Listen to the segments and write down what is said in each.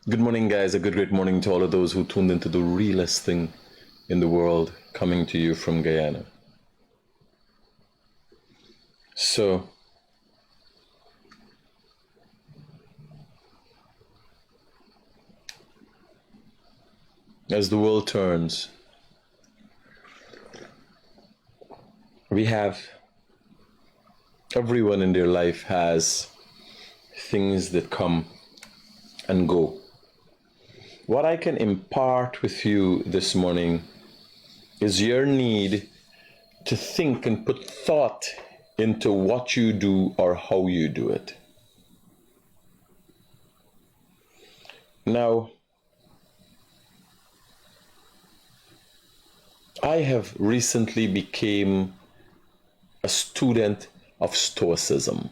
Good morning, guys. A great morning to all of those who tuned into the realest thing in the world, coming to you from Guyana. So, as the world turns, we have everyone in their life has things that come and go. What I can impart with you this morning is your need to think and put thought into what you do or how you do it. Now, I have recently became a student of Stoicism.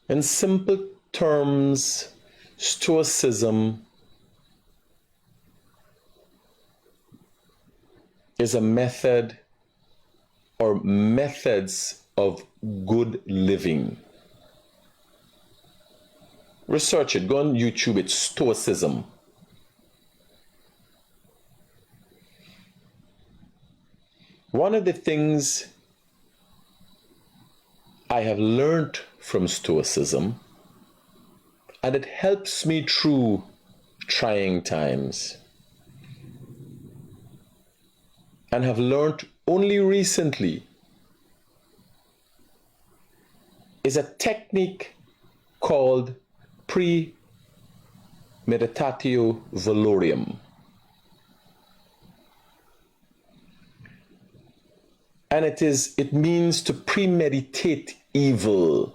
In simple terms, Stoicism is a method or methods of good living. Research it, go on YouTube, it's Stoicism. One of the things I have learned from Stoicism, and it helps me through trying times, and have learned only recently, is a technique called premeditatio valorium. And it means to premeditate evil.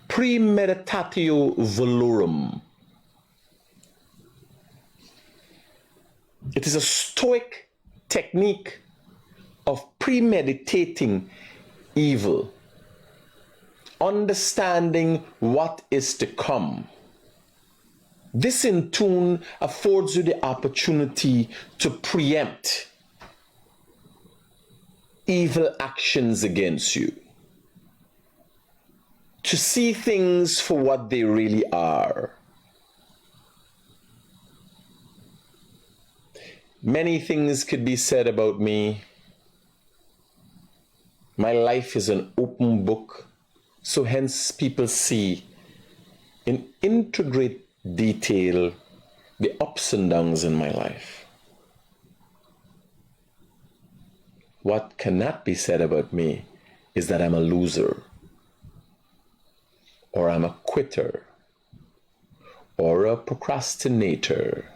Premeditatio valorum. It is a Stoic technique of premeditating evil, understanding what is to come. This in turn affords you the opportunity to preempt evil actions against you, to see things for what they really are. Many things could be said about me. My life is an open book, so hence people see in intricate detail the ups and downs in my life. What cannot be said about me is that I'm a loser, or I'm a quitter, or a procrastinator.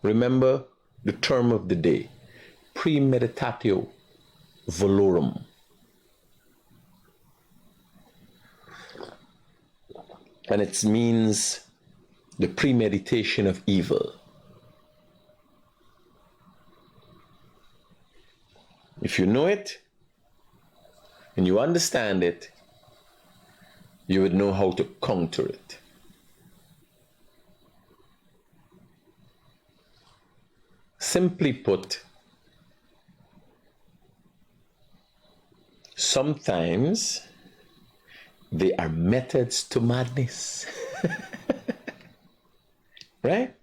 Remember the term of the day, premeditatio valorum. And it means the premeditation of evil. If you know it and you understand it, you would know how to counter it. Simply put, sometimes they are methods to madness. Right?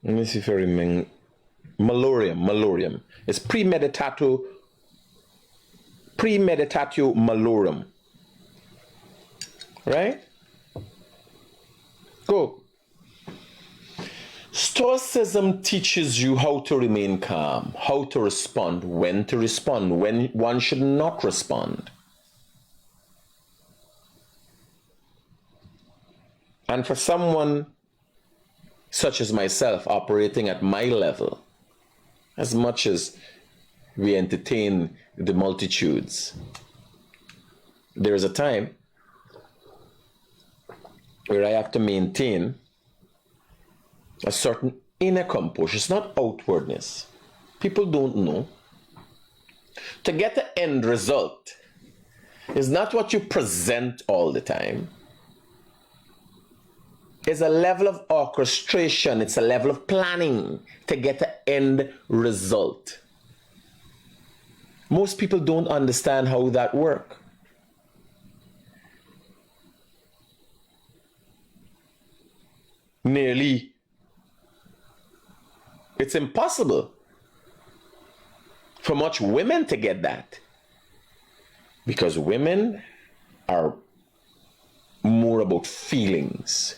Let me see if I remember. Malorium. It's premeditatio malorum. Right? Go. Stoicism teaches you how to remain calm, how to respond, when one should not respond. And for someone such as myself, operating at my level, as much as we entertain the multitudes, there is a time where I have to maintain a certain inner composure. It's not outwardness. People don't know. To get the end result is not what you present all the time. is a level of orchestration. It's a level of planning to get an end result. Most people don't understand how that works. Nearly, it's impossible for much women to get that, because women are more about feelings.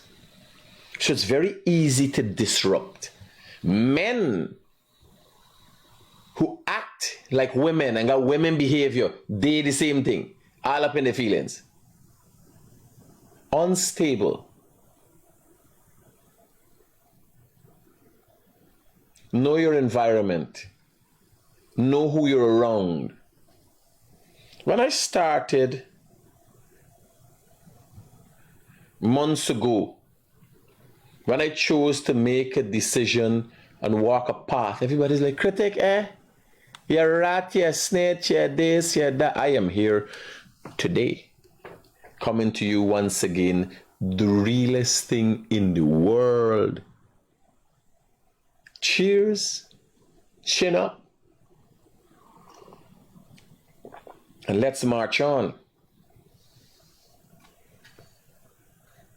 So it's very easy to disrupt. Men who act like women and got women behavior, they the same thing, all up in their feelings. Unstable. Know your environment. Know who you're around. When I started months ago, when I chose to make a decision and walk a path, everybody's like, Critic, you're rat, you're snitch, you're this, you're that. I am here today, coming to you once again, the realest thing in the world. Cheers, chin up, and let's march on.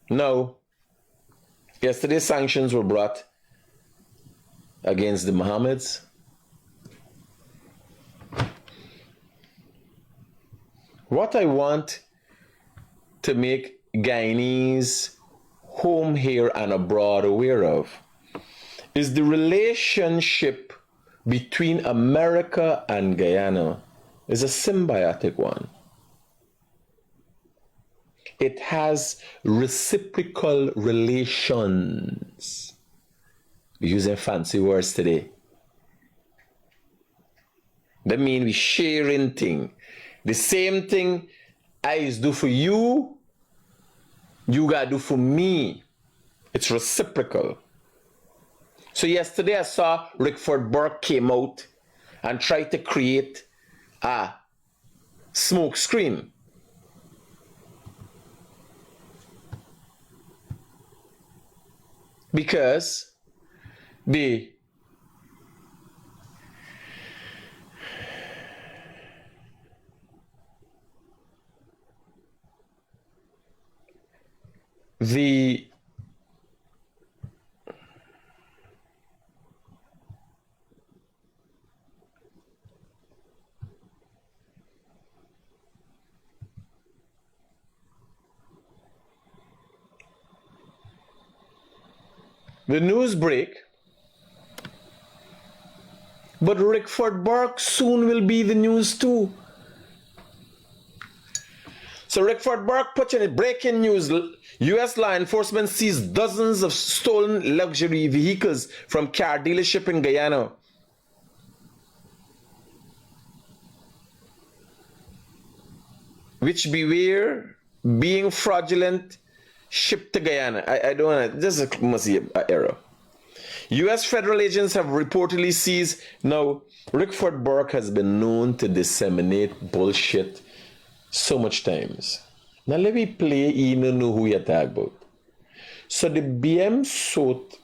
Now, yesterday sanctions were brought against the Mohammeds. What I want to make Guyanese home here and abroad aware of is the relationship between America and Guyana is a symbiotic one. It has reciprocal relations. We're using fancy words today. That means we sharing thing. The same thing I do for you, you gotta do for me. It's reciprocal. So yesterday I saw Rickford Burke came out and tried to create a smoke screen. Because the news break, but Rickford Burke soon will be the news too. So Rickford Burke put in breaking news. U.S. law enforcement seized dozens of stolen luxury vehicles from car dealership in Guyana. Which beware being fraudulent shipped to Guyana. I don't know. This must be an error. U.S. federal agents have reportedly seized. Now, Rickford Burke has been known to disseminate bullshit so much times. Now let me play, you know who you're talking about. So the BM Soot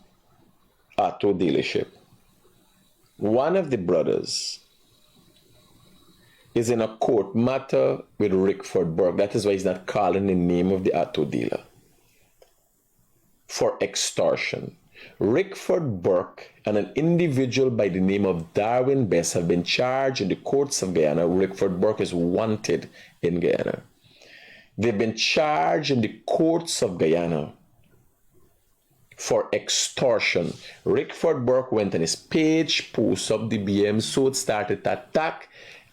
auto dealership, one of the brothers is in a court matter with Rickford Burke. That is why he's not calling the name of the auto dealer. For extortion. Rickford Burke and an individual by the name of Darwin Best have been charged in the courts of Guyana. Rickford Burke is wanted in Guyana. They've been charged in the courts of Guyana for extortion. Rickford Burke went on his page, posted up the BM, so it started to attack,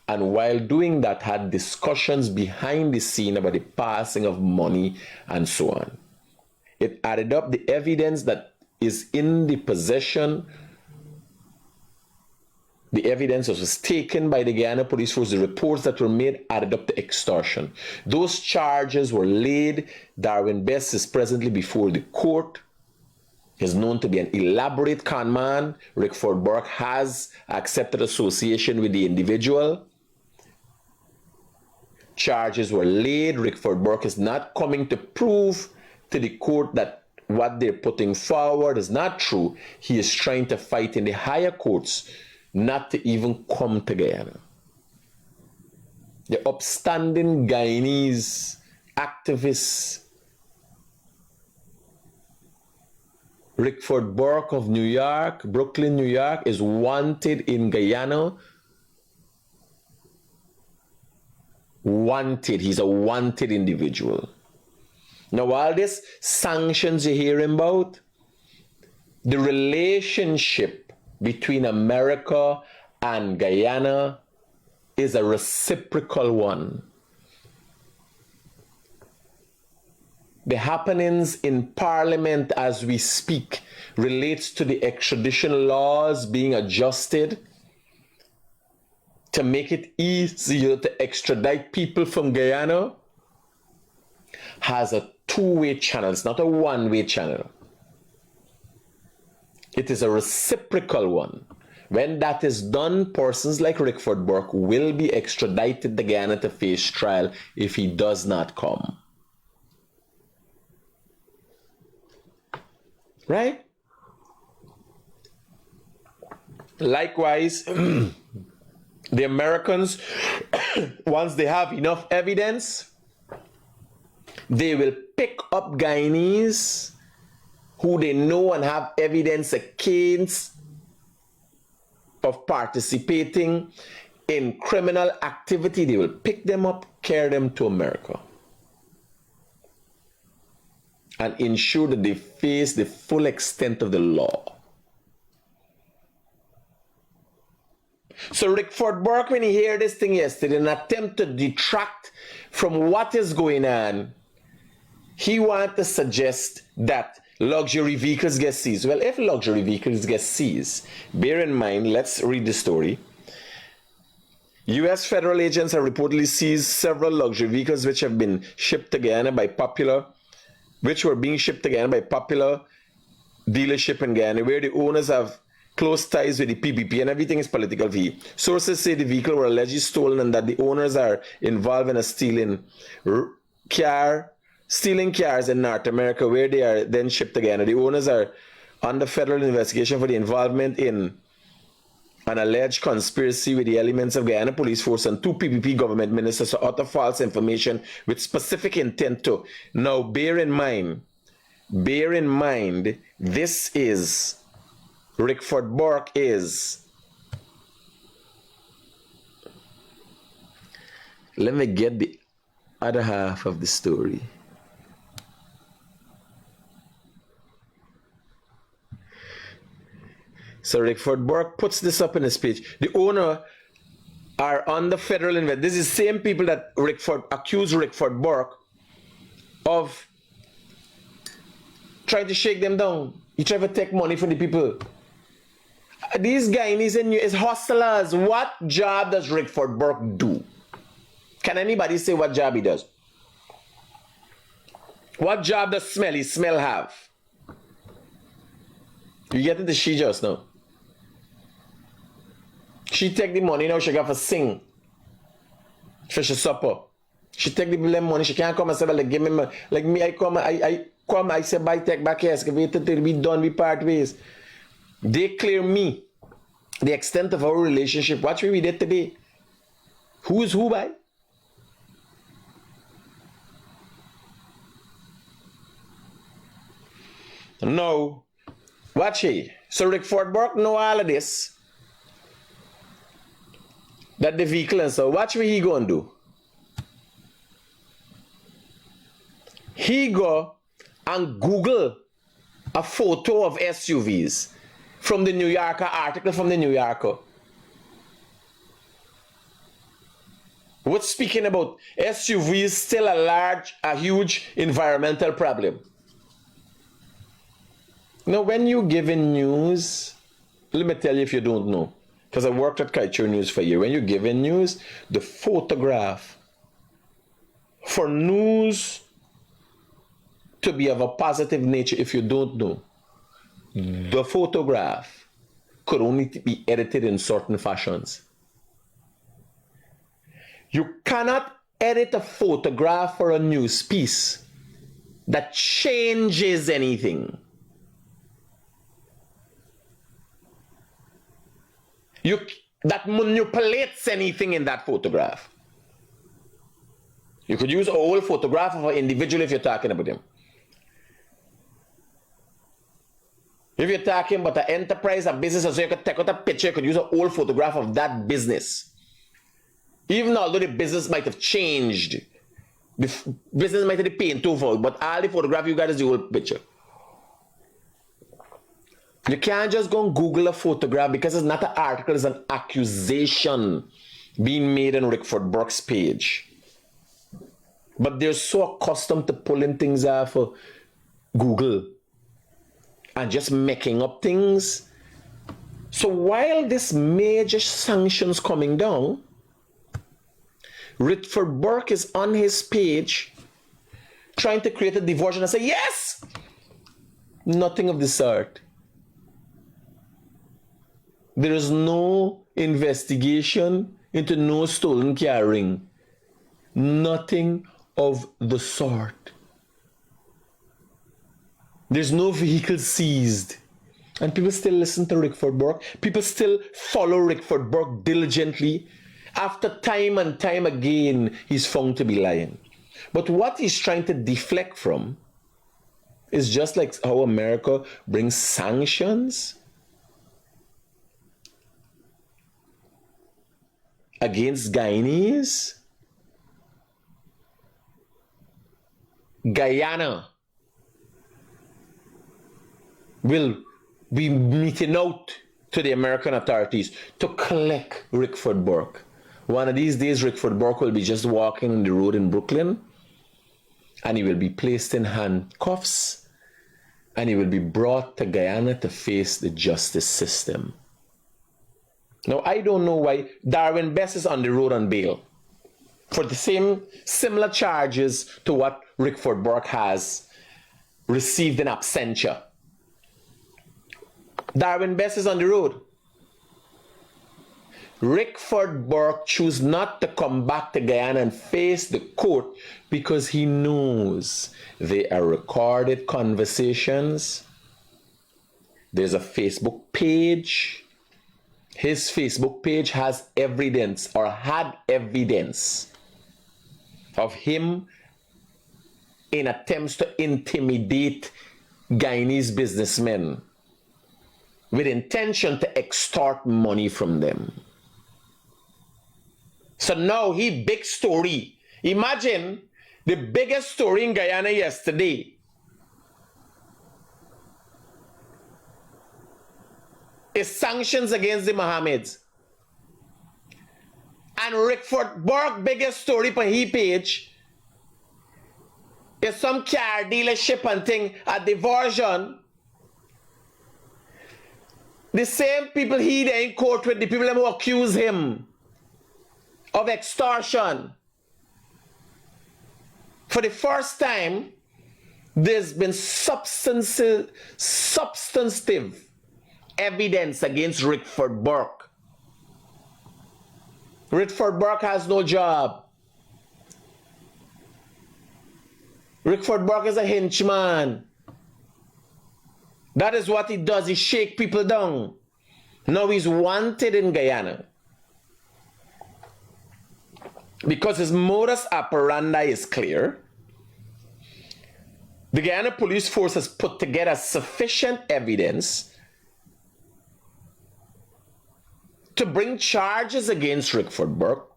and while doing that had discussions behind the scene about the passing of money and so on. It added up the evidence that is in the possession. The evidence that was taken by the Guyana Police Force, the reports that were made added up to extortion. Those charges were laid. Darwin Best is presently before the court. He's known to be an elaborate con man. Rickford Burke has accepted association with the individual. Charges were laid. Rickford Burke is not coming to prove to the court that what they're putting forward is not true, he is trying to fight in the higher courts not to even come to Guyana. The upstanding Guyanese activists, Rickford Burke of New York, Brooklyn, New York, is wanted in Guyana. Wanted. He's a wanted individual. Now, all these sanctions you're hearing about, the relationship between America and Guyana is a reciprocal one. The happenings in Parliament as we speak relates to the extradition laws being adjusted to make it easier to extradite people from Guyana. Has a two-way channel. It's not a one-way channel. It is a reciprocal one. When that is done, persons like Rickford Burke will be extradited to Guyana to face trial if he does not come. Right? Likewise, the Americans, once they have enough evidence, they will pick up Guyanese who they know and have evidence against of participating in criminal activity. They will pick them up, carry them to America, and ensure that they face the full extent of the law. So Rickford Burke, when he heard this thing yesterday, in an attempt to detract from what is going on, he wanted to suggest that luxury vehicles get seized. Well, if luxury vehicles get seized, bear in mind, let's read the story. U.S. federal agents have reportedly seized several luxury vehicles which have been shipped to Guyana by popular, which were being shipped to Guyana by popular dealership in Guyana, where the owners have close ties with the PPP and everything is political fee. Sources say the vehicle were allegedly stolen and that the owners are involved in a stealing cars in North America, where they are then shipped to Guyana. The owners are under federal investigation for the involvement in an alleged conspiracy with the elements of Guyana Police Force and two PPP government ministers to utter false information with specific intent to. Now, bear in mind, this is, Rickford Burke is, let me get the other half of the story. So Rickford Burke puts this up in his speech. The owner are under federal investigation. This is the same people that accused Rickford Burke of trying to shake them down. He tried to take money from the people. These Guyanese is hustlers. What job does Rickford Burke do? Can anybody say what job he does? What job does Smelly Smell have? You get into she just now. She take the money now, she got to sing for she supper. She take the blame money, she can't come and say, well, like, give me money. Like me, I come, I say, buy, take back, excavate it, we done, we part ways. They clear me the extent of our relationship. Watch what we did today. Who is who by? No. Watch it. So Rickford Burke know all of this. That the vehicle and so. Watch what he gonna do. He go and Google a photo of SUVs from the New Yorker, article from the New Yorker. What's speaking about SUVs still a huge environmental problem. Now, when you giving news, let me tell you if you don't know, because I worked at Culture News for a year. When you giving news, the photograph for news to be of a positive nature, if you don't know, the photograph could only be edited in certain fashions. You cannot edit a photograph for a news piece that changes anything. That manipulates anything in that photograph. You could use a whole photograph of an individual if you're talking about him. If you're talking about an enterprise, a business, so you could take out a picture, you could use a whole photograph of that business. Even although the business might have changed, the business might have been paint over, but all the photograph you got is the whole picture. You can't just go and Google a photograph because it's not an article, it's an accusation being made on Rickford Burke's page. But they're so accustomed to pulling things off of Google and just making up things. So while this major sanctions coming down, Rickford Burke is on his page trying to create a diversion and say, yes! Nothing of the sort. There is no investigation into no stolen carrying. Nothing of the sort. There's no vehicle seized. And people still listen to Rickford Burke. People still follow Rickford Burke diligently. After time and time again, he's found to be lying. But what he's trying to deflect from is just like how America brings sanctions against Guyanese. Guyana will be meeting out to the American authorities to collect Rickford Burke. One of these days, Rickford Burke will be just walking on the road in Brooklyn, and he will be placed in handcuffs, and he will be brought to Guyana to face the justice system. Now, I don't know why Darwin Best is on the road on bail for the similar charges to what Rickford Burke has received in absentia. Darwin Best is on the road. Rickford Burke chose not to come back to Guyana and face the court because he knows they are recorded conversations. There's a Facebook page. His Facebook page has evidence, or had evidence, of him in attempts to intimidate Guyanese businessmen with intention to extort money from them. So now he big story. Imagine the biggest story in Guyana yesterday is sanctions against the Mohammeds. And Rickford Burke biggest story for he page is some car dealership and thing, a diversion. The same people he there in court with, the people who accuse him of extortion. For the first time, there's been substantive evidence against Rickford Burke. Rickford Burke has no job. Rickford Burke is a henchman. That is what he does. He shake people down. Now he's wanted in Guyana because his modus operandi is clear. The Guyana police force has put together sufficient evidence to bring charges against Rickford Burke.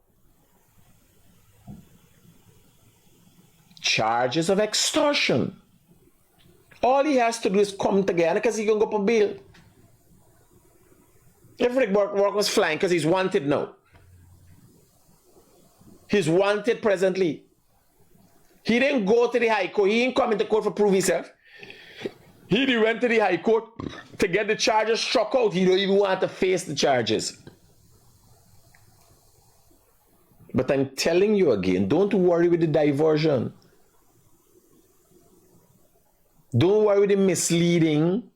Charges of extortion. All he has to do is come to Guyana because he can go on bail. If Rickford Burke was flying because he's wanted now. He's wanted presently. He didn't go to the High Court. He didn't come into court for prove himself. He went to the High Court to get the charges struck out. He don't even want to face the charges. But I'm telling you again, don't worry with the diversion. Don't worry with the misleading.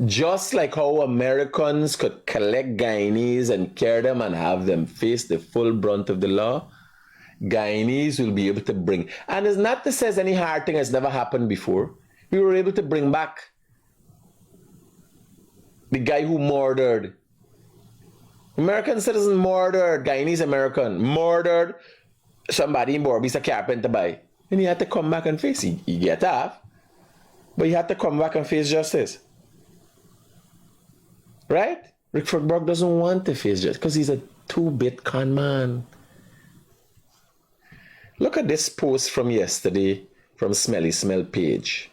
Just like how Americans could collect Guyanese and carry them and have them face the full brunt of the law, Guyanese will be able to bring, and it's not to say any hard thing has never happened before. We were able to bring back the guy who murdered, American citizen murdered, Guyanese American, murdered somebody in Borby's a carpenter by. And he had to come back and face it. He get off, but he had to come back and face justice. Right? Rick Furtberg doesn't want to face justice because he's a two-bit con man. Look at this post from yesterday from Smelly Smell page.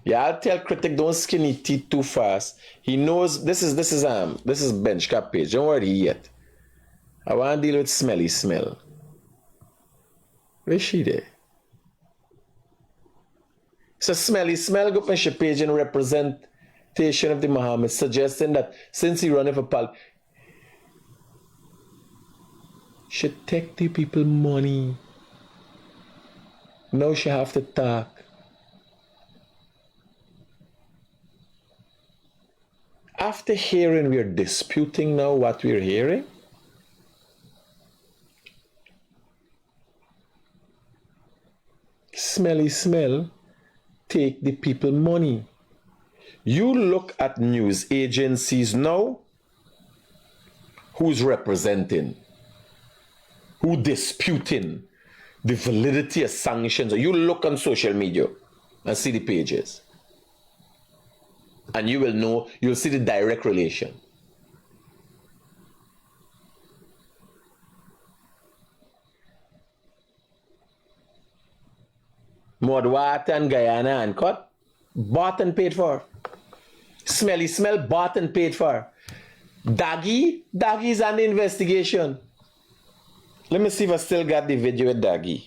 Yeah, I'll tell Critic don't skinny teeth too fast. He knows this is bench cap page. Don't worry yet. I want to deal with Smelly Smell. Where's she there? So Smelly Smell go on she page in representation of the Muhammad, suggesting that since he running for pal, should take the people money. Now she have to talk. After hearing, we're disputing now what we're hearing. Smelly Smell take the people money. You look at news agencies now, who's representing, who disputing the validity of sanctions. You look on social media and see the pages. And you will know, you'll see the direct relation. Modwat and Guyana and cut, bought and paid for. Smelly Smell, bought and paid for. Daggy's under investigation. Let me see if I still got the video with Daggy.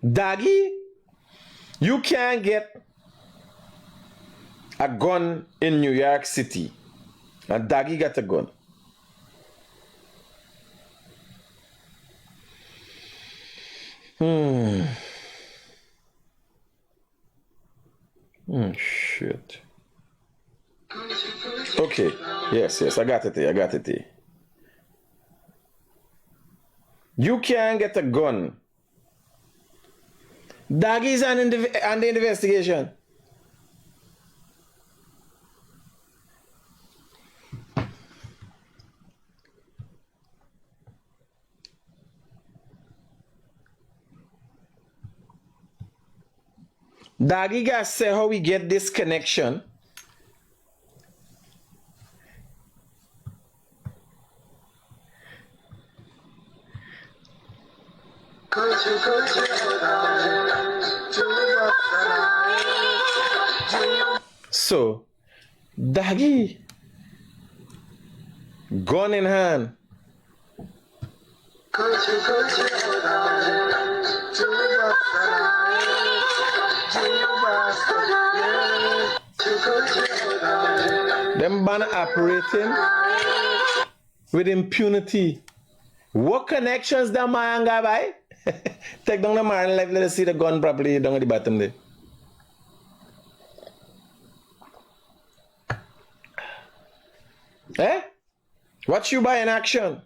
Daggy, you can't get a gun in New York City. And Daggy got a gun. Shit. Okay. Yes, I got it here. You can't get a gun. Daggy's on the investigation. Daggy got say how we get this connection. So, Daggy, gun in hand. Them ban operating with impunity. What connections the man got by? Take down the man, let us see the gun properly down at the bottom there. Eh? What you buy in action?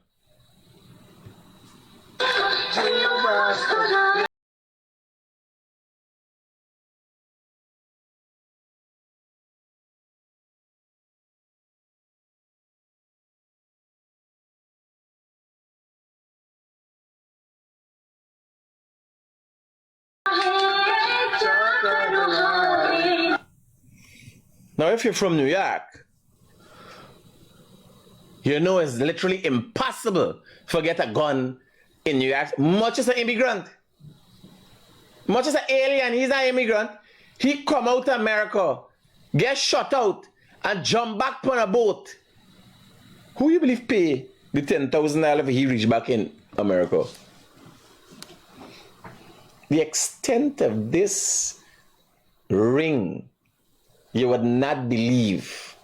Now, if you're from New York, you know it's literally impossible to get a gun in New York, much as an immigrant. Much as an alien, he's an immigrant. He come out of America, get shot out, and jump back on a boat. Who you believe pay the $10,000 if he reach back in America? The extent of this ring, you would not believe.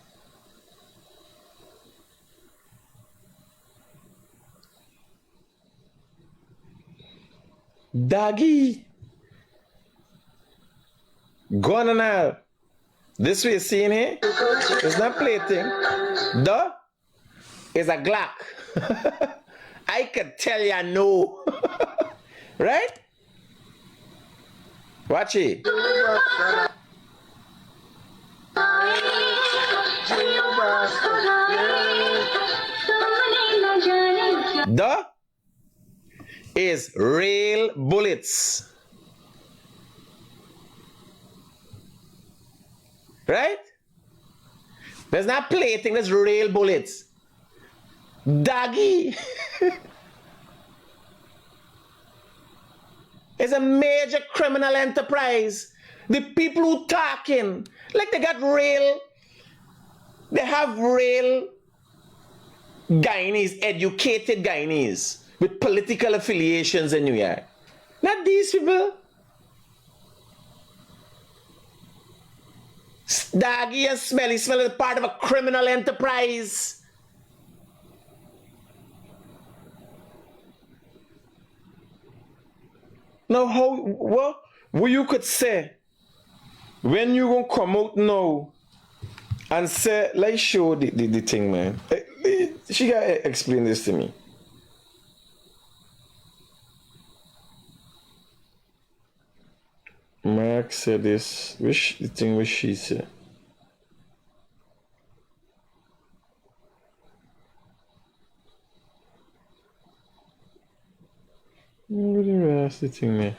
Daggy, gun and all. This we're seeing here is not plating. The is a Glock. I could tell you no. Right? Watch it. The is real bullets. Right? There's not plating, there's real bullets. Doggy. It's a major criminal enterprise. The people who talking, like they have real Guyanese, educated Guyanese with political affiliations in New York. Not these people. Doggy and smelly smell is part of a criminal enterprise. Now, what you could say when you gonna come out now and say, let's show the thing, man. She gotta explain this to me. Mark said this. Which the thing which she said. What the rest of the thing, man?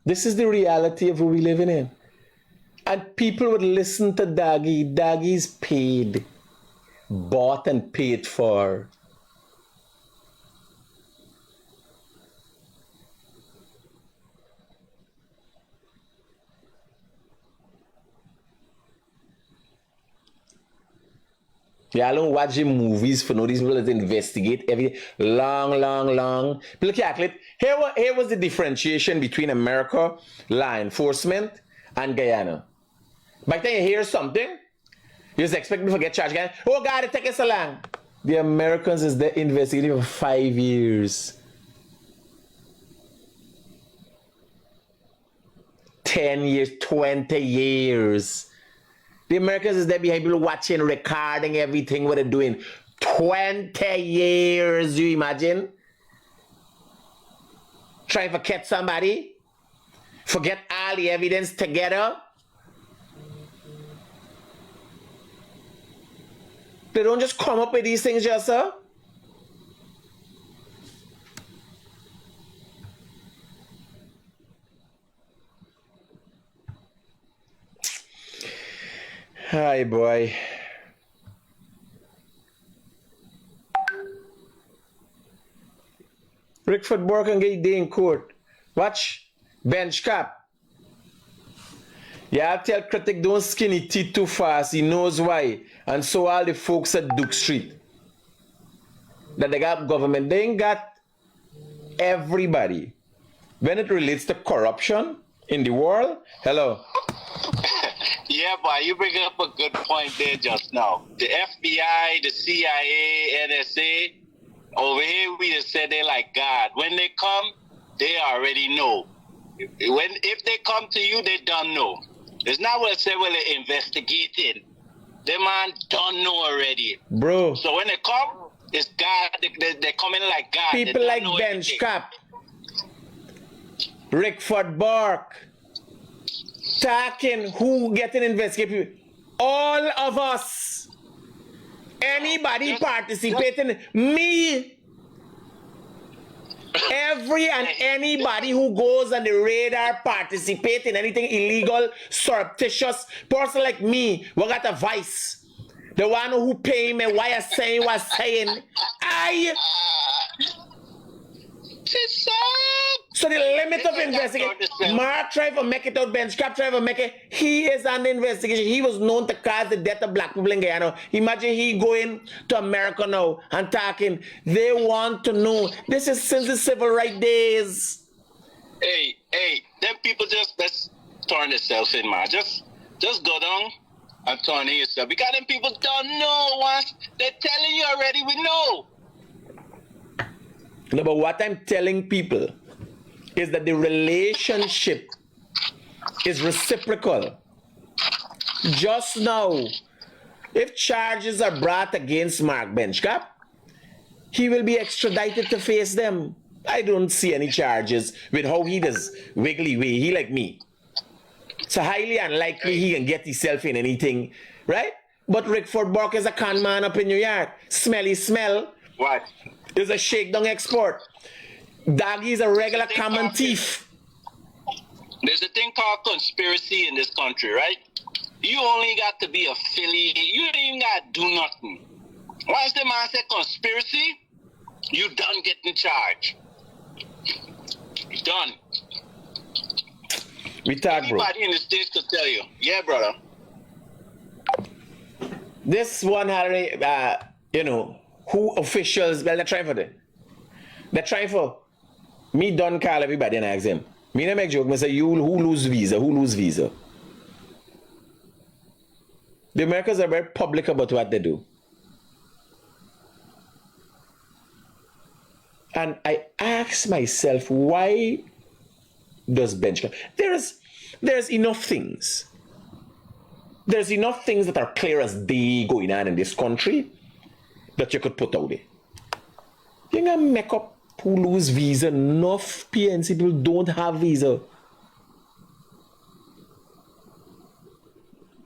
This is the reality of who we living in. And people would listen to Doggy. Doggy's paid. Bought and paid for. Y'all don't watch the movies for no reason. People that investigate everything. Long. People calculate. Here was the differentiation between America, law enforcement, and Guyana. By the time you hear something, you just expect me to get charged again. Oh God, it takes us so long. The Americans is there investigating for 5 years. 10 years, 20 years. The Americans is there behind people watching, recording everything what they're doing. 20 years, you imagine? Trying to catch somebody? Forget all the evidence together? They don't just come up with these things just, sir. Hi, boy. Rickford Burke can get day in court. Watch. Bench cap. Yeah, I tell Critic don't skinny teeth too fast. He knows why. And so all the folks at Duke Street. That they got government. They ain't got everybody. When it relates to corruption in the world, hello. Yeah, boy, you bring up a good point there just now. The FBI, the CIA, NSA, over here we just said they like God. When they come, they already know. If they come to you, they don't know. It's not what I say, well, they're investigating. The man don't know already. Bro. So when they come, it's God. They're coming like God. People like Bench Cap, Rickford Burke, talking who getting investigated. All of us. Anybody participating. Me. Every and anybody who goes on the radar participate in anything illegal, surreptitious, person like me, we got a vice. The one who pay me why I say what I'm saying. So the limit of investigation, Mark tried to make it out, Bench Cap tried to make it, he is under investigation. He was known to cause the death of black people in Guyana. Imagine he going to America now and talking. They want to know. This is since the civil rights days. Hey, them people just turn themselves in, man. Just go down and turn in yourself. Because them people don't know once. They're telling you already, we know. No, but what I'm telling people is that the relationship is reciprocal. Just now, if charges are brought against Mark Benchcap, he will be extradited to face them. I don't see any charges with how he does wiggly way. He like me. It's highly unlikely he can get himself in anything, right? But Rickford Burke is a con man up in New York. Smelly smell. What? Is a shakedown export. Doggy is a regular common thief. There's a thing called conspiracy in this country, right? You only got to be affiliated. You ain't even got to do nothing. Once the man said conspiracy, you done getting charged. Done. We talk, bro. Anybody in the States could tell you. Yeah, brother. This one, Harry, who officials, well, they're trying for it. They're trying for me, don't call everybody and ask them. Me not make joke, I say, who lose visa? Who lose visa? The Americans are very public about what they do. And I ask myself, why does bench? There's enough things. There's enough things that are clear as day going on in this country that you could put out there. You're gonna make up who lose visa. Enough PNC people don't have visa.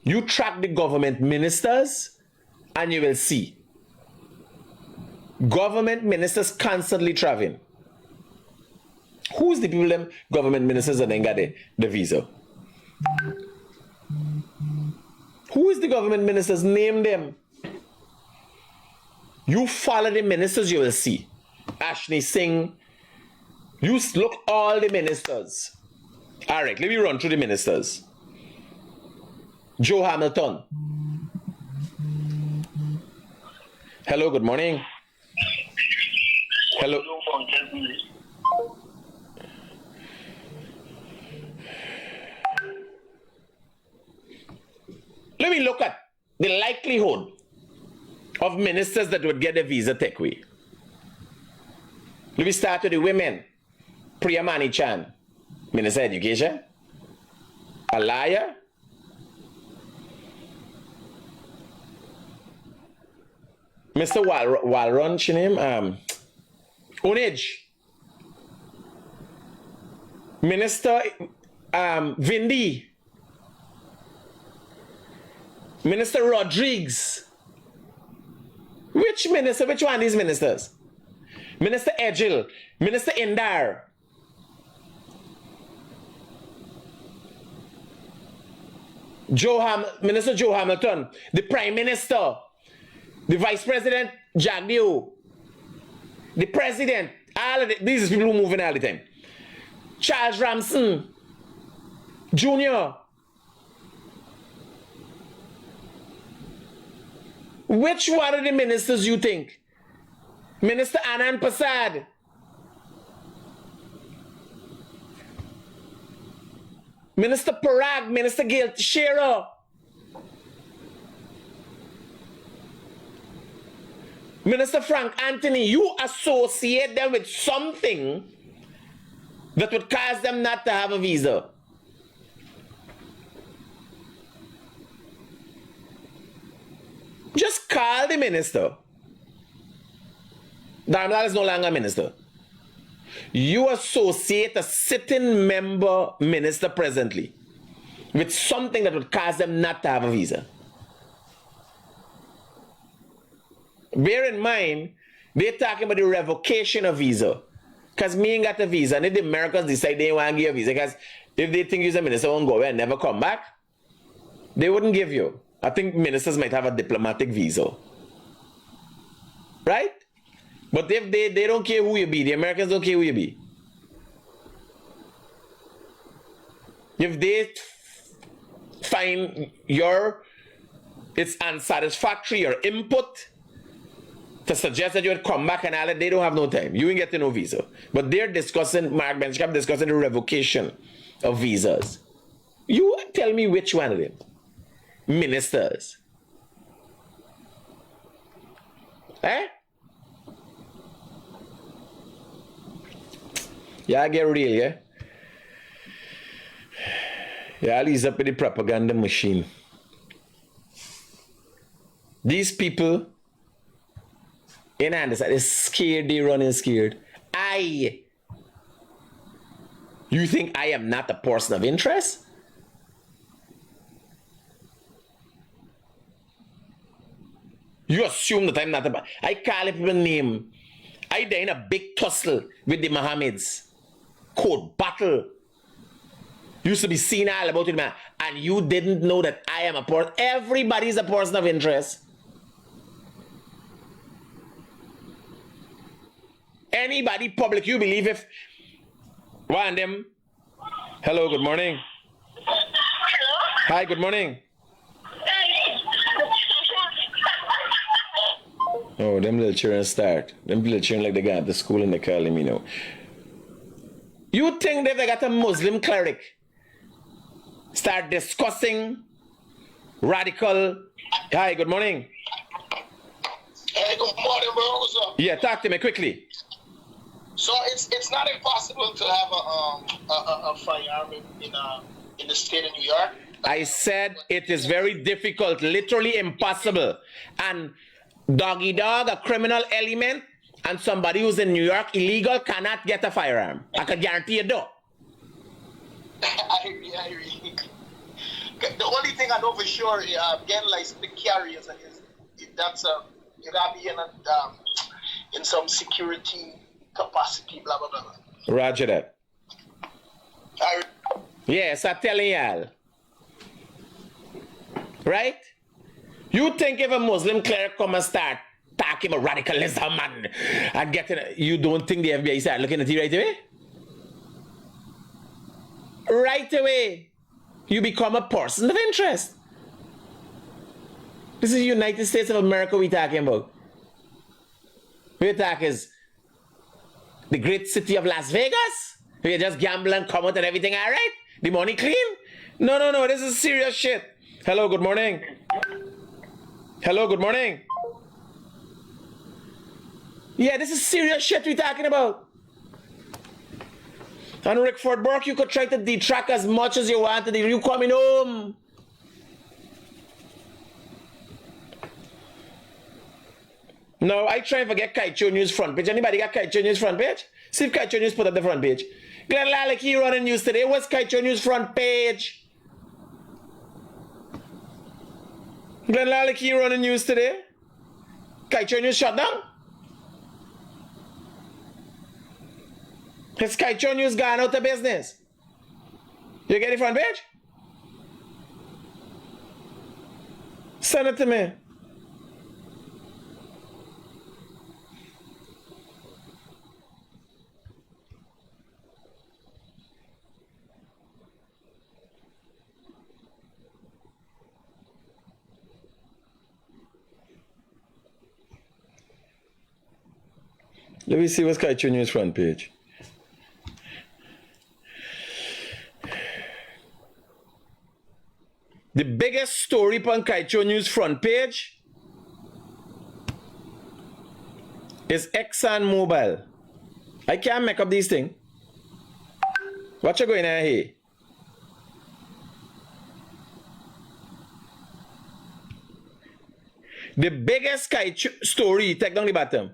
You track the government ministers and you will see. Government ministers constantly traveling. Who's the people them government ministers that then got the visa? Who is the government ministers? Name them. You follow the ministers, you will see. Ashley Singh. You look all the ministers. All right, let me run through the ministers. Joe Hamilton. Hello, good morning. Hello. Let me look at the likelihood of ministers that would get a visa take away. Let me start with the women. Priya Mani-Chan, Minister of Education. A liar. Mr. Walron, she name? Onage. Minister Vindi. Minister Rodriguez. Which minister? Which one of these ministers? Minister Edgil. Minister Indar. Minister Joe Hamilton. The Prime Minister. The Vice President Jagdeo. The President. All of these people who moving all the time. Charles Ramson. Jr. Which one of the ministers you think? Minister Anand Prasad. Minister Parag. Minister Gail Teixeira. Minister Frank Anthony. You associate them with something that would cause them not to have a visa. Just call the minister. Darmlal is no longer a minister. You associate a sitting member minister presently with something that would cause them not to have a visa. Bear in mind, they're talking about the revocation of visa. Because me ain't got a visa, and if the Americans decide they want to give a visa, because if they think you're a minister won't go away and never come back, they wouldn't give you. I think ministers might have a diplomatic visa. Right? But if they don't care who you be, the Americans don't care who you be. If they find it's unsatisfactory, your input to suggest that you would come back and all that, they don't have no time. You ain't getting no visa. But they're discussing, Mark Benchcap discussing the revocation of visas. You tell me which one of them. Ministers. Yeah, get real, yeah? Yeah, I'll ease up with the propaganda machine. These people in Anderson is scared, they running scared. You think I am not a person of interest? You assume that I'm not I call people name. I there in a big tussle with the Mohammeds. Court battle. Used to be seen all about it, man. And you didn't know that I am a person. Everybody's a person of interest. Anybody public, you believe if one of them. Hello, good morning. Hello? Hi, good morning. Oh, them little children start. Them little children like they got to school and they calling me now. You think that they got a Muslim cleric start discussing radical. Hi, good morning. Hey, good morning, bro. What's up? Yeah, talk to me quickly. So it's not impossible to have a firearm in the state of New York. I said it is very difficult, literally impossible. And doggy dog, a criminal element, and somebody who's in New York illegal cannot get a firearm. I can guarantee you though. I agree. The only thing I know for sure, getting license to carry is that's you gotta be in some security capacity, blah blah blah. Roger that. Yes, I'm telling y'all. Right? You think if a Muslim cleric come and start talking about radicalism and getting, you don't think the FBI start looking at you right away? Right away, you become a person of interest. This is United States of America we talking about. We talk is the great city of Las Vegas. We just gamble and come out and everything all right? The money clean? No, this is serious shit. Hello, good morning. Hello, good morning. Yeah, this is serious shit we're talking about. And Rickford Burke, you could try to detract as much as you want. You coming home. No, I try and forget Kaicho News front page. Anybody got Kaicho News front page? See if Kaicho News put up the front page. Glenn Laleki running news today. What's Kaicho News front page? Glenn Laleki running news today. Kaicho News shut down. Has Kaicho News gone out of business? You get the front page? Send it to me. Let me see what's Kaicho News front page. The biggest story on Kaicho News front page is ExxonMobil. I can't make up these things. What you going on here? The biggest Kaicho story, take down the bottom.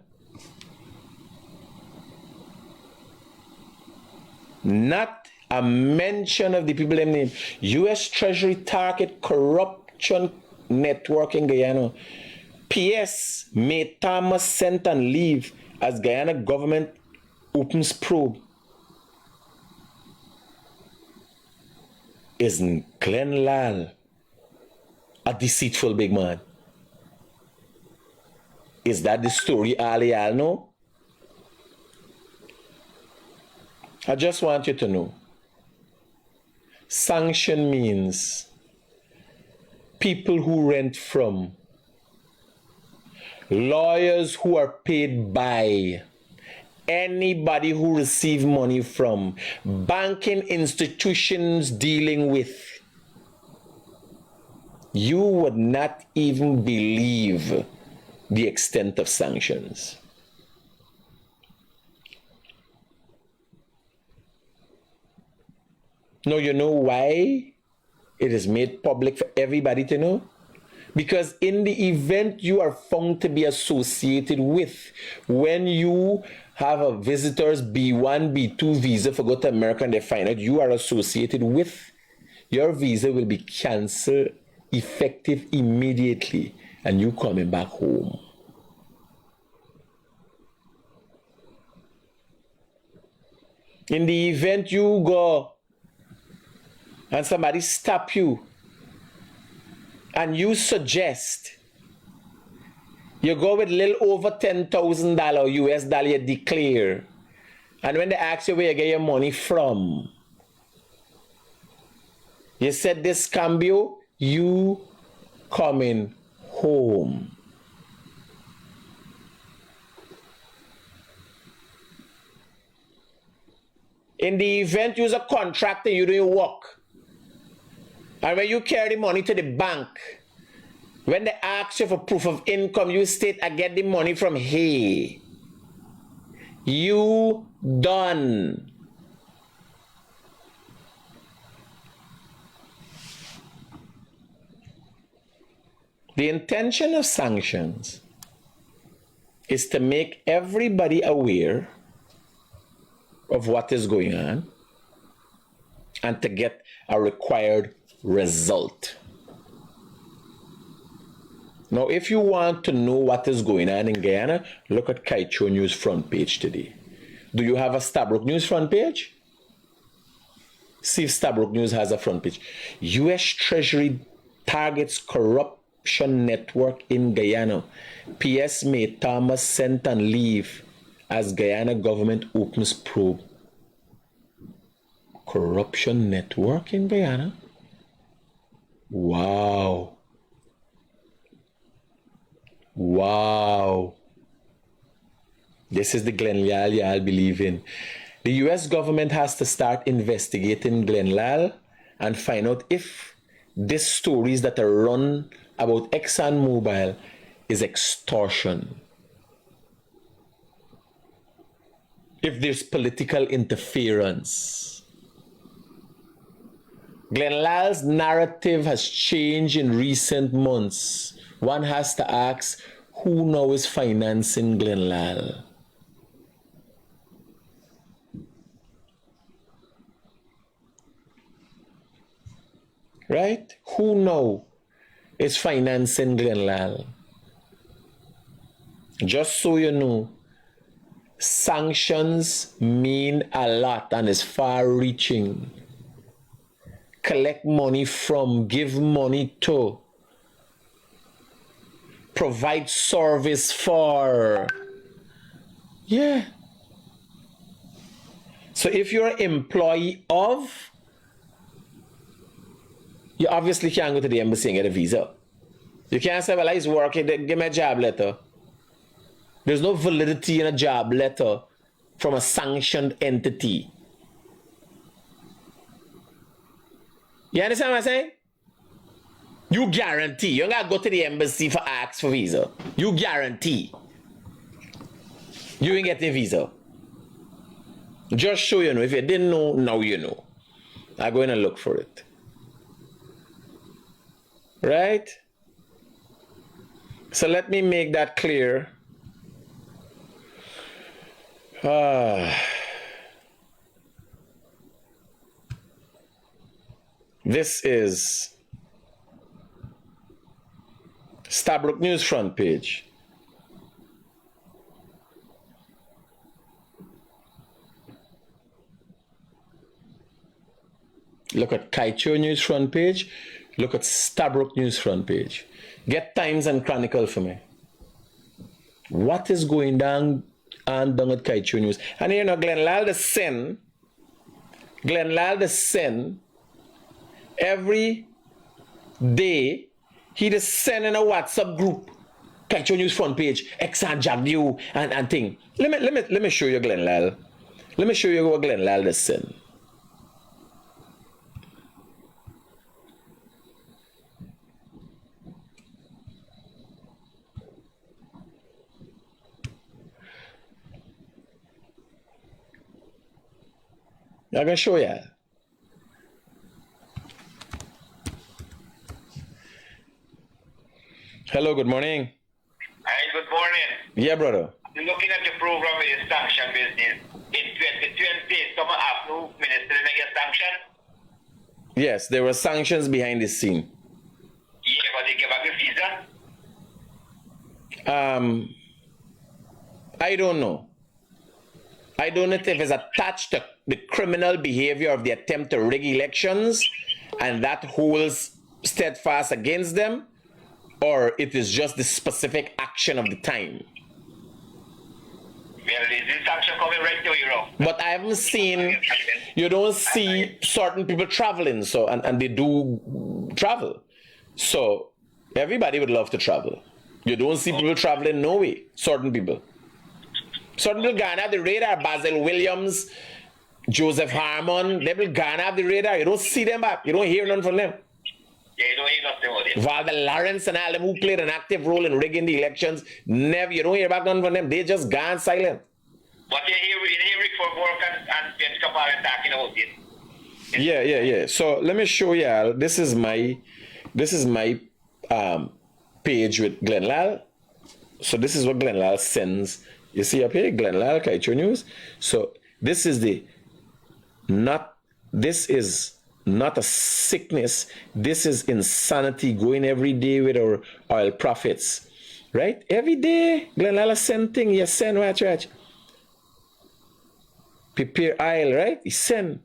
Not a mention of the people them name. U.S. Treasury target corruption network in Guyana. P.S. May Thomas sent on leave as Guyana government opens probe. Isn't Glenn Lal a deceitful big man? Is that the story all y'all know? I just want you to know. Sanction means people who rent from, lawyers who are paid by, anybody who receive money from, banking institutions dealing with. You would not even believe the extent of sanctions. No, you know why it is made public for everybody to know? Because in the event you are found to be associated with, when you have a visitor's B1, B2 visa for go to America and they find out you are associated with, your visa will be cancelled effective immediately and you coming back home. In the event you go and somebody stop you and you suggest you go with little over $10,000 US dollar you declare, and when they ask you where you get your money from, you said this cambio, you coming home. In the event you're a contractor, you don't work, and when you carry the money to the bank, when they ask you for proof of income, you state, I get the money from here. You done. The intention of sanctions is to make everybody aware of what is going on and to get a required result. Now, if you want to know what is going on in Guyana, look at Kaicho News front page today. Do you have a Stabrook News front page? See if Stabrook News has a front page. U.S. Treasury targets corruption network in Guyana. P.S. May Thomas sent on leave as Guyana government opens probe. Corruption network in Guyana? Wow. Wow. This is the Glenlal y'all believe in. The US government has to start investigating Glenlal and find out if these stories that are run about ExxonMobil is extortion. If there's political interference. Glenlal's narrative has changed in recent months. One has to ask, who now is financing Glenlal? Right? Who now is financing Glenlal? Just so you know, sanctions mean a lot and is far-reaching. Collect money from, give money to, provide service for. Yeah. So if you're an employee of, you obviously can't go to the embassy and get a visa. You can't say, well, he's working, give me a job letter. There's no validity in a job letter from a sanctioned entity. You understand what I'm saying? You guarantee. You don't got to go to the embassy for ask for visa. You guarantee. You ain't get a visa. Just so you know. If you didn't know, now you know. I'm going to look for it. Right? So let me make that clear. This is Stabrook News front page. Look at Kaicho News front page. Look at Stabrook News front page. Get Times and Chronicle for me. What is going down and down at Kaicho News? And you know, Glenlal the Sen, every day, he just send in a WhatsApp group, Kaicho News front page, Exxon Jagdew and thing. Let me show you Glenlal. Let me show you what Glenlal just send. I'm gonna show you. Hello, good morning. Hi, good morning. Yeah, brother. Looking at the program with the sanction business, in 2020, someone asked who minister to get sanctioned? Yes, there were sanctions behind the scene. Yeah, but they gave back the visa? I don't know. I don't know if it's attached to the criminal behavior of the attempt to rig elections and that holds steadfast against them, or it is just the specific action of the time. Well, is this sanction coming right to Europe? But I haven't seen, you don't see certain people traveling, so and they do travel. So everybody would love to travel. You don't see people traveling, no way. Certain people. Certain people gonna have the radar. Basil Williams, Joseph Harmon, they will gonna have the radar. You don't see them back. You don't hear nothing from them. Yeah, you don't hear nothing about it. Valda Lawrence and all them who played an active role in rigging the elections, never, you don't hear back nothing from them. They just gone silent. But you hear Rick for work and James Kapal talking about it. Yeah. So let me show y'all. This is my page with Glenn Lal. So this is what Glenn Lal sends. You see up here, Glenn Lal, Kaicho News. So this is not a sickness. This is insanity going every day with our oil profits. Right? Every day, Glenn Lal send thing. He send, watch. Prepare oil, right? He send.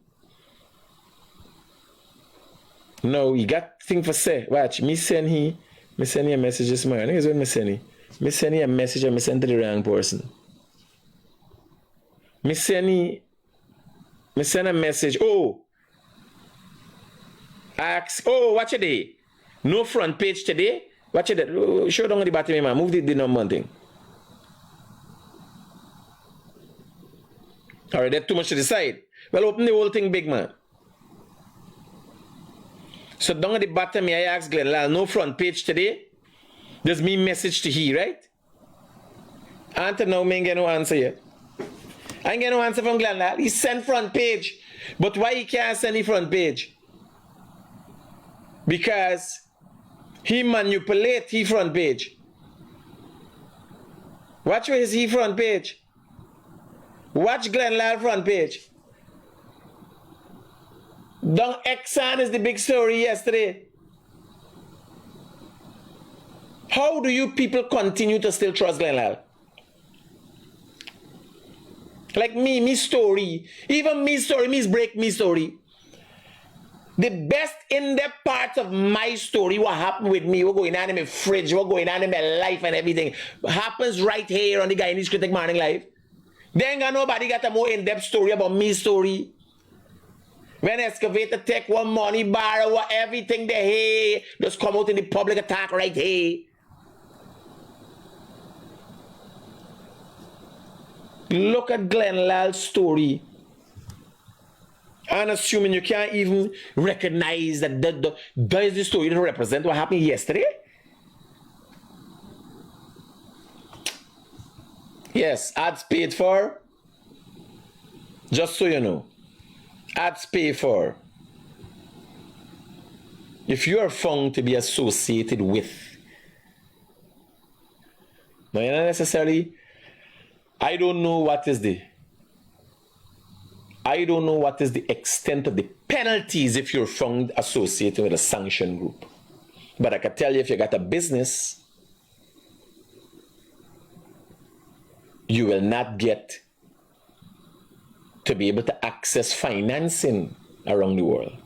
No, he got thing for say. Watch, me send you a message this morning. Here's what me send you. Me send you a message and me send to the wrong person. Me send a message. Oh, watch it day. No front page today. Watch it. Show down the bottom, man. Move the number thing. All right, that's too much to the side. Well, open the whole thing big, man. So down at the bottom, I ask Glenn Lal, no front page today. There's me message to he, right? Until now, I ain't get no answer yet. I ain't get no answer from Glenn Lal. He sent front page. But why he can't send the front page? Because he manipulate he front page. Watch where is he front page. Watch Glenn Lal front page. Down Exxon is the big story yesterday. How do you people continue to still trust Glenn Lal? Like me story. Even me story, break me story. The best in-depth parts of my story, what happened with me, what going on in my fridge, what going on in my life and everything, happens right here on the Guyanese Critic Morning Live. Then nobody got a more in-depth story about me story. When excavator take one money bar or everything they hey, just come out in the public attack right here. Look at Glenn Lal's story. And assuming you can't even recognize that does the story to represent what happened yesterday? Yes, ads paid for. Just so you know. Ads paid for. If you are found to be associated with. Now, you're not necessarily. I don't know what is the extent of the penalties if you're found associated with a sanction group. But I can tell you, if you got a business, you will not get to be able to access financing around the world.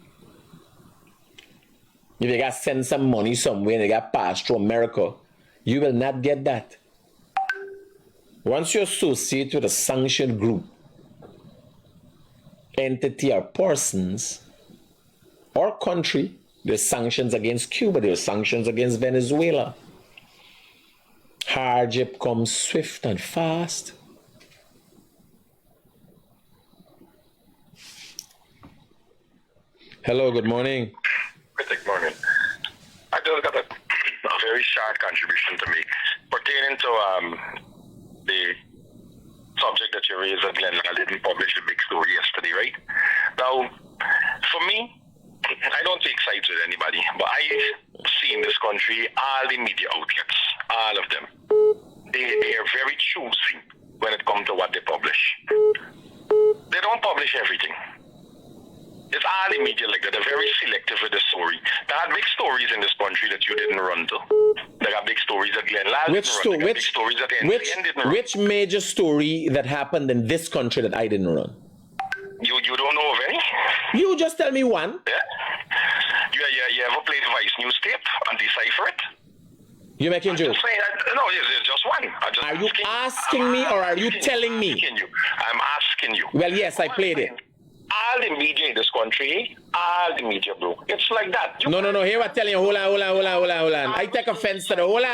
If you got to send some money somewhere and you got passed through America, you will not get that. Once you associate with a sanctioned group, entity or persons or country, there's sanctions against Cuba, there's sanctions against Venezuela. Hardship comes swift and fast. Hello, good morning. Good morning. I just got a very short contribution to make pertaining to the subject that you raised that Glenn Lal didn't publish the big story yesterday, right? Now, for me, I don't take sides with anybody, but I've seen in this country, all the media outlets, all of them, they are very choosy when it comes to what they publish. They don't publish everything. It's all the media like that. They're very selective with the story. They have big stories in this country that you didn't run to. They have big stories that Glenn Lal didn't run. Big stories that NCN didn't run. Which major story that happened in this country that I didn't run? You don't know of any? You just tell me one. Yeah. You ever played Vice News tape and decipher it? You're making jokes. No, it's just one. Are you asking me or are you telling me? I'm asking you. Well, yes, I played it. All the media in this country, all the media, bro. It's like that. No. Here I'm telling you. Hold on. I take offense to the hold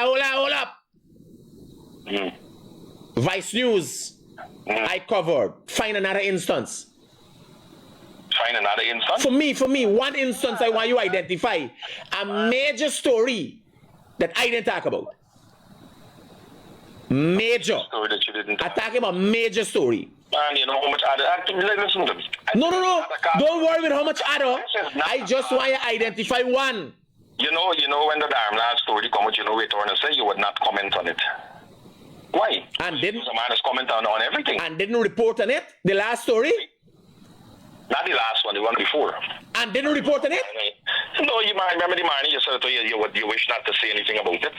up. Vice News. I covered. Find another instance. Find another instance? For me, one instance I want you to identify. A major story that I didn't talk about. Major. Story that you didn't talk about. I'm talking about major story. And you know how much other listen to me. No. Don't worry with how much other. I just want you to identify one. You know when the damn last story come out, you know what you're say, you would not comment on it. Why? And didn't the man is comment on everything. And didn't report on it? The last story? Not the last one, the one before. And didn't report on it? No, you might remember the morning you said to you wish not to say anything about it.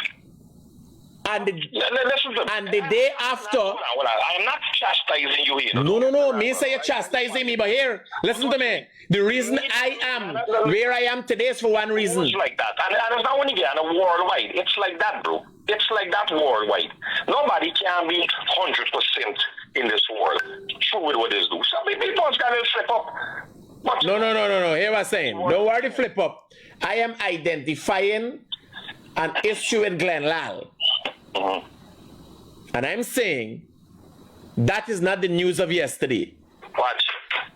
And the day after. I'm not chastising you here. No. Me say you're chastising me, but here, listen to me. The reason I am where I am today is for one reason. It's like that. And it's not only Guyana, worldwide. It's like that, bro. It's like that worldwide. Nobody can be 100% in this world. True with what they do. Some people are going to flip up. But no. Here I'm saying. Don't worry to flip up. I am identifying an issue in Glenn Lal. And I'm saying that is not the news of yesterday. What?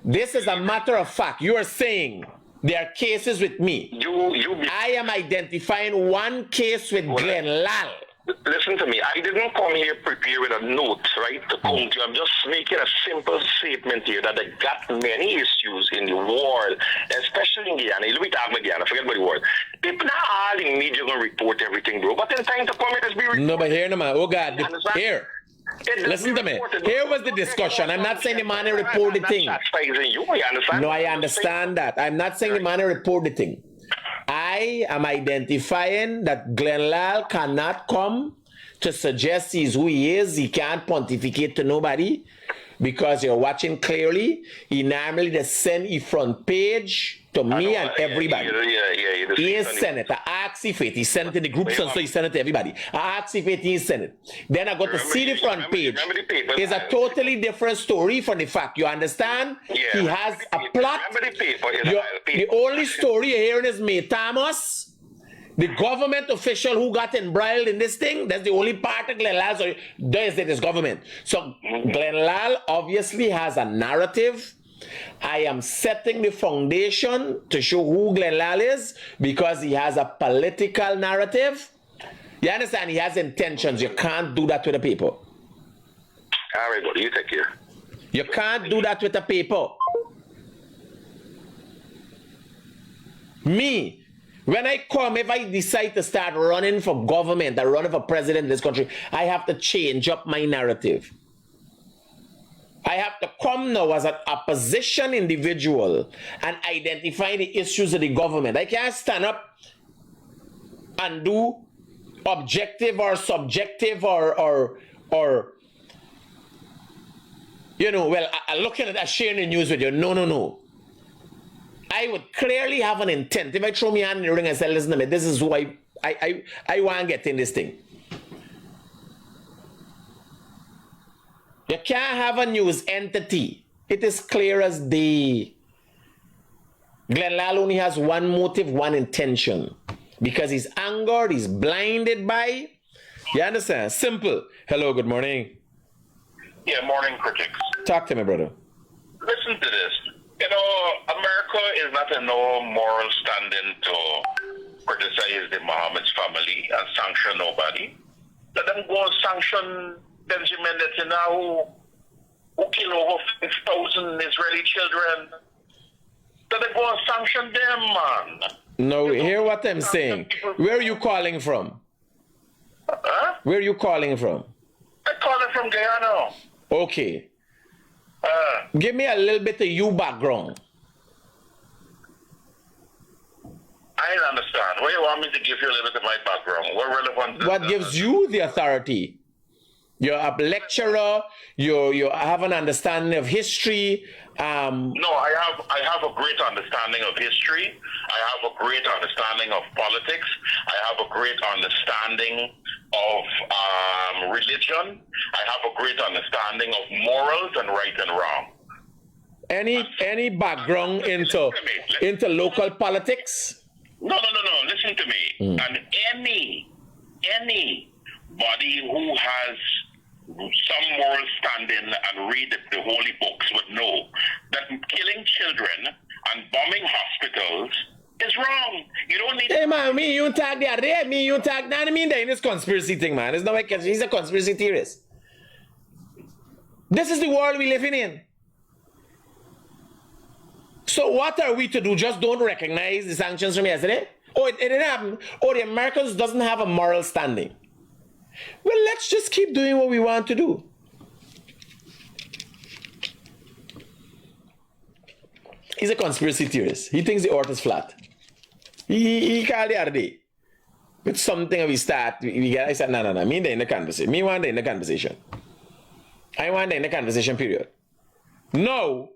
This is a matter of fact. You are saying there are cases with me. I am identifying one case with Glenn Lal. Listen to me. I didn't come here prepared with a note, right, to come to you. I'm just making a simple statement here that they got many issues in the world, especially in Guyana. Let me talk about Guyana. Forget about the world. People not all in media going to report everything, bro. But in time to come, it has been reported. No, but here, no, man. Oh, God. Here. Listen to me. Here was the discussion. I'm not saying the man report the thing. No, I understand that. I'm not saying the man report the thing. I am identifying that Glenn Lal cannot come to suggest he's who he is. He can't pontificate to nobody because you're watching clearly. He normally just send a front page to me and everybody. He is sent it. I asked if it. He sent it in the groups and so he sent it to everybody. I asked if it, he sent it. Then I got to see the front page. It's a totally different story from the fact. You understand? He has a plot. The only story you're hearing is May Thomas, the government official who got embroiled in this thing. That's the only part of Glenn Lal. So does it is government. So Glenn Lal obviously has a narrative. I am setting the foundation to show who Glenn Lal is because he has a political narrative. You understand? He has intentions. You can't do that with the people. All right, buddy, you take care. You can't do that with the people. Me, when I come, if I decide to start running for government or running for president in this country, I have to change up my narrative. I have to come now as an opposition individual and identify the issues of the government. I can't stand up and do objective or subjective or you know, well, looking at sharing the news with you. No. I would clearly have an intent. If I throw my hand in the ring and say, listen to me, this is who I want to get in this thing. You can't have a news entity. It is clear as day. Glenn Lal only has one motive, one intention. Because he's angered, he's blinded by. You understand? Simple. Hello, good morning. Yeah, morning, critics. Talk to me, brother. Listen to this. You know, America is not in no moral standing to criticize the Mohammed's family and sanction nobody. Let them go and sanction Benjamin Netanyahu, who killed over 5,000 Israeli children. Let them go and sanction them, man. No, hear what I'm saying. Where are you calling from? Huh? Where are you calling from? I'm calling from Guyana. Okay. Give me a little bit of you background. I don't understand. Why you want me to give you a little bit of my background? What relevant? What gives you the authority? You're a lecturer. You have an understanding of history. No, I have a great understanding of history. I have a great understanding of politics. I have a great understanding of religion. I have a great understanding of morals and right and wrong. Any background into local politics? No. Listen to me. And anybody who has some moral standing and read the holy books would know that killing children and bombing hospitals is wrong. You don't need. Hey man, me you tag the other day, me you tag. Now I mean that in this conspiracy thing, man. It's not like he's a conspiracy theorist. This is the world we living in. So what are we to do? Just don't recognize the sanctions from yesterday? Oh, it didn't happen. Oh, the Americans doesn't have a moral standing. Well, let's just keep doing what we want to do. He's a conspiracy theorist. He thinks the earth is flat. He called the other day with something we start. I said, no. Me in the conversation. Me want in the conversation. I want in the conversation, period. No.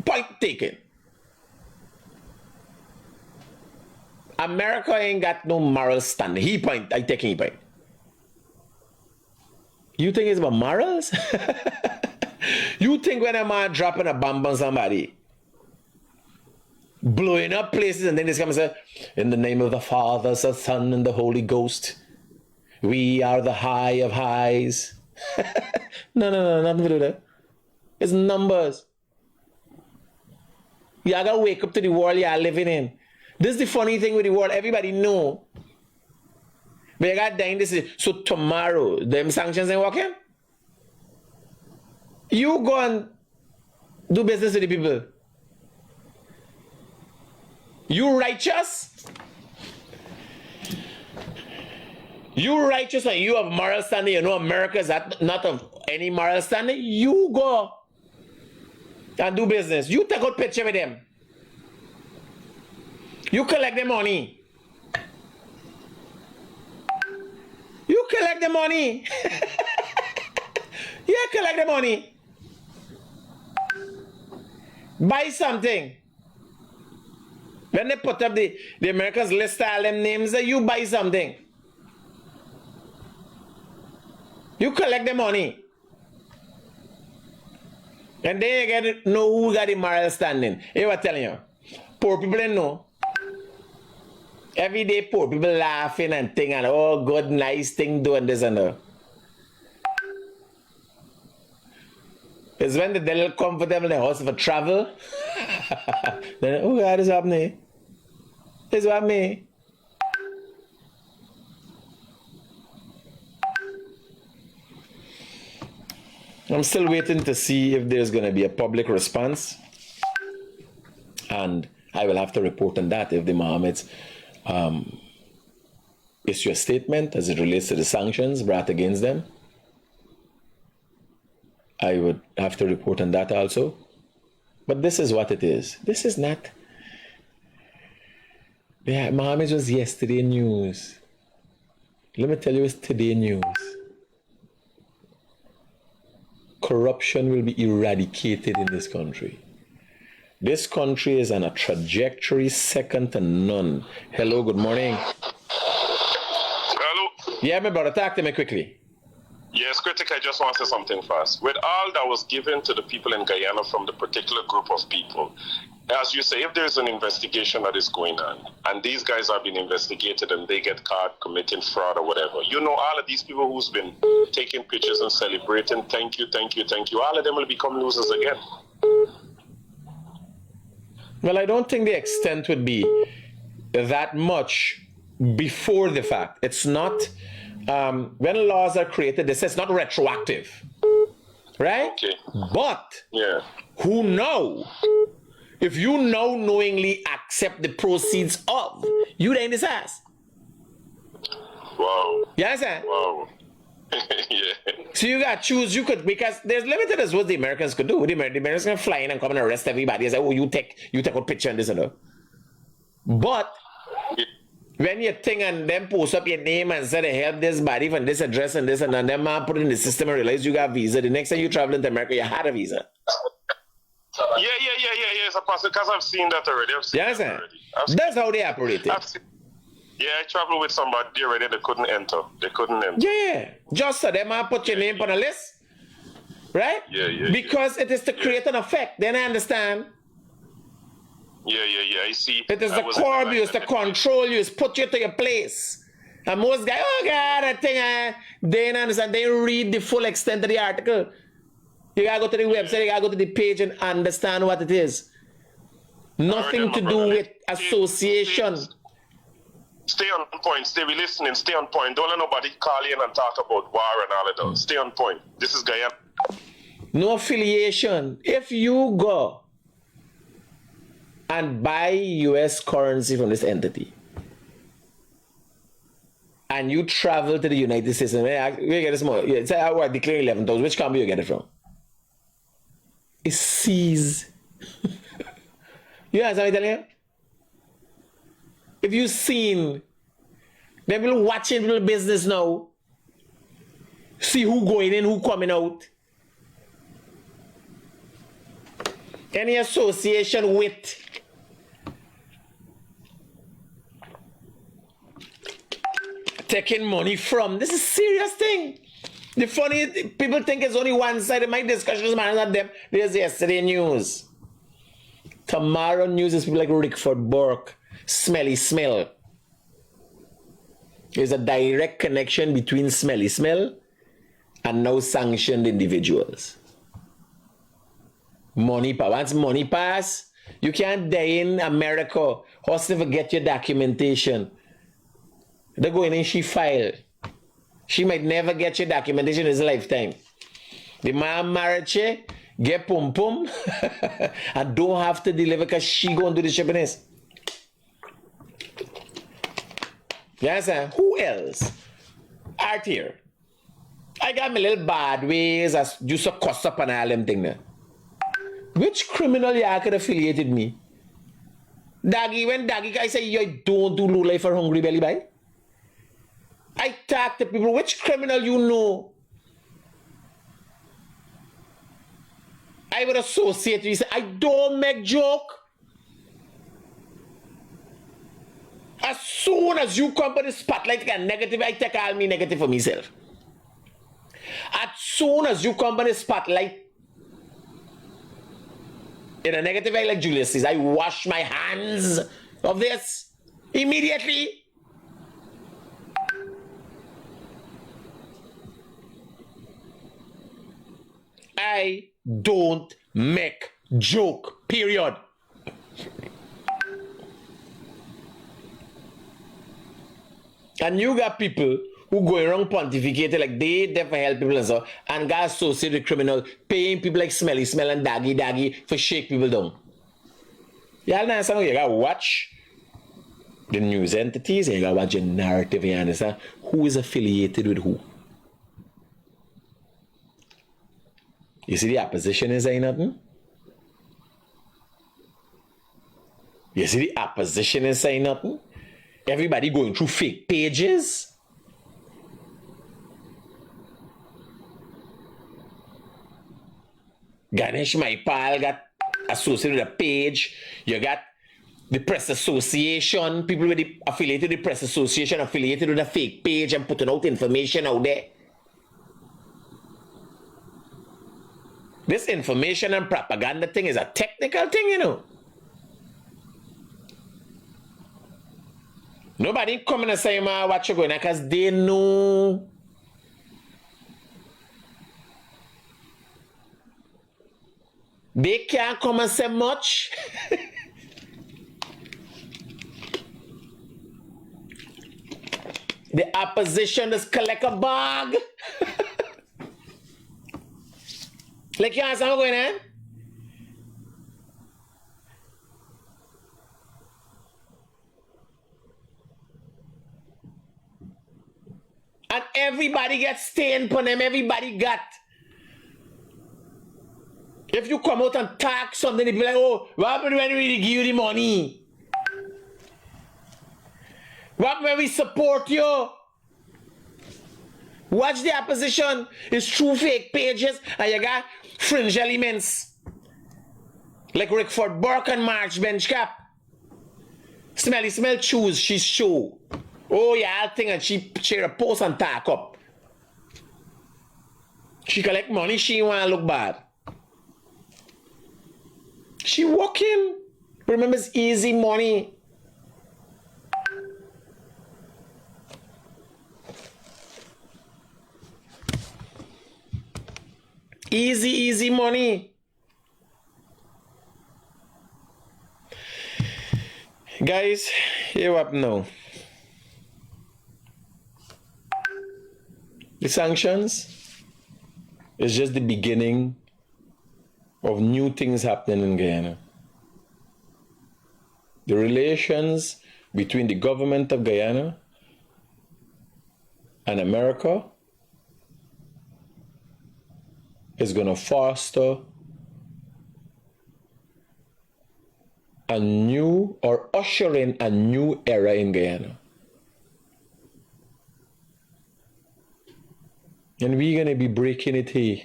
Point taken. America ain't got no moral standing. I take he point. You think it's about morals? You think when a man dropping a bomb on somebody, blowing up places, and then they come and say, in the name of the Father, the Son, and the Holy Ghost, we are the high of highs. No, nothing to do that. It's numbers. You gotta wake up to the world you are living in. This is the funny thing with the world. Everybody know. But you got dying this. So tomorrow, them sanctions ain't working. You go and do business with the people. You righteous? You righteous and you have moral standing. You know America is not of any moral standing. You go and do business. You take out picture with them. You collect the money. You collect the money. You collect the money. Buy something. When they put up the Americans list all them names, you buy something. You collect the money. And then you get to know who got the moral standing. Hey, what telling you? Poor people don't know. Every day poor people laughing and thing and oh good nice thing doing this and that. It's when the devil comfortable in the house for travel. Then oh God, this happening. This happening. I'm still waiting to see if there's going to be a public response, and I will have to report on that if the Mohammeds issue a statement as it relates to the sanctions brought against them. I would have to report on that also. But this is what it is. This is not. Yeah, Mohammed was yesterday news. Let me tell you, it's today news. Corruption will be eradicated in this country. This country is on a trajectory second to none. Hello, good morning. Hello. Yeah, my brother, talk to me quickly. Yes, Critic, I just want to say something first. With all that was given to the people in Guyana from the particular group of people, as you say, if there's an investigation that is going on, and these guys are being investigated and they get caught committing fraud or whatever, you know, all of these people who's been taking pictures and celebrating, thank you, all of them will become losers again. Well, I don't think the extent would be that much before the fact. It's not, when laws are created, this is not retroactive, right? Okay. But Yeah. who know If you now knowingly accept the proceeds of, you then this ass. Wow. You understand? Wow. Yeah. So you got to choose. You could, because there's limited as what the Americans could do. The Americans can fly in and come and arrest everybody and say, oh, you take a picture and this and that. But when you think and then post up your name and say they help this body from this address and this and that, then man put it in the system and realize you got a visa. The next time you travel into America, you had a visa. Yeah. It's a possible, because I've seen that already. That's how they operate it. Yeah, I traveled with somebody already. They couldn't enter. Yeah. Just so they might put your name on a list. Right? Yeah. Because it is to create an effect. Then I understand. Yeah. I see. It is to curb you, it's to control you, it's put you to your place. And most guys, oh God, I think they don't understand. They read the full extent of the article. You gotta go to the website, you gotta go to the page and understand what it is. Nothing to do with association. Stay on point. Stay listening. Stay on point. Don't let nobody call in and talk about war and all of that. Stay on point. This is Guyana. No affiliation. If you go and buy US currency from this entity and you travel to the United States, and we get this more. Yeah, say I declare 11,000. Which company you get it from? It's seized. You understand what I'm telling you? If you've seen, them people watching little business now, see who going in, who coming out. Any association with taking money from, this is a serious thing. The funny, people think it's only one side of my discussions, man, not them. There's yesterday news. Tomorrow news is people like Rickford Burke. Smelly smell. There's a direct connection between smelly smell and now sanctioned individuals. Money pass. Once money pass, you can't die in America. Hustle forget your documentation. They go in and she file. She might never get your documentation in his lifetime. The man married she, get pum pum, and don't have to deliver because she go and do the shipping. You understand? Who else? Out here. I got my little bad ways as just to cuss up and all them thing there. Which criminal you could affiliated me? Daggy, when Daggy guy say you don't do low life for hungry belly by? I talk to people, which criminal you know? I would associate you, say, I don't make joke. As soon as you come to the spotlight get negative, I take all me negative for myself. As soon as you come to the spotlight in a negative way, like Julius says, I wash my hands of this immediately. I don't make joke, period. And you got people who go around pontificating like they for help people and so, and got associated with criminal, paying people like Smelly Smell and Daggy for shake people down. You understand? You gotta watch the news entities, and you gotta watch your narrative, you understand? Who is affiliated with who? You see the opposition is saying nothing? You see the opposition is saying nothing? Everybody going through fake pages. Ganesh, my pal, got associated with a page. You got the press association, people with the affiliated with the press association, affiliated with a fake page and putting out information out there. This information and propaganda thing is a technical thing, you know. Nobody coming and say, ma, what you going on, because they know. They can't come and say much. The opposition is collect a bag. Like you understand what's going on? everybody gets stained upon them, everybody got. If you come out and talk something, they be like, oh, what happened when we give you the money? What happened when we support you? Watch the opposition. It's true fake pages, and you got fringe elements. Like Rickford Burke and March Bench Cap. Smelly smell choose, she's show. Oh yeah, I'll think and she share a post and talk up. She collect money, she wanna look bad. She working. Remember, it's easy money. Easy money. Guys, here up now. The sanctions is just the beginning of new things happening in Guyana. The relations between the government of Guyana and America is going to foster a new or usher in a new era in Guyana. And we're going to be breaking it here.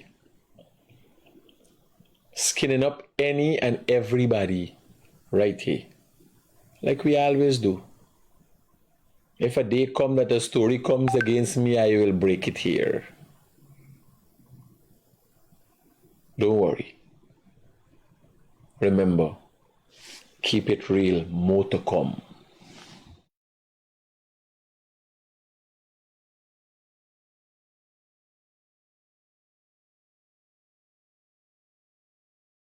Skinning up any and everybody right here. Like we always do. If a day comes that a story comes against me, I will break it here. Don't worry. Remember, keep it real, more to come.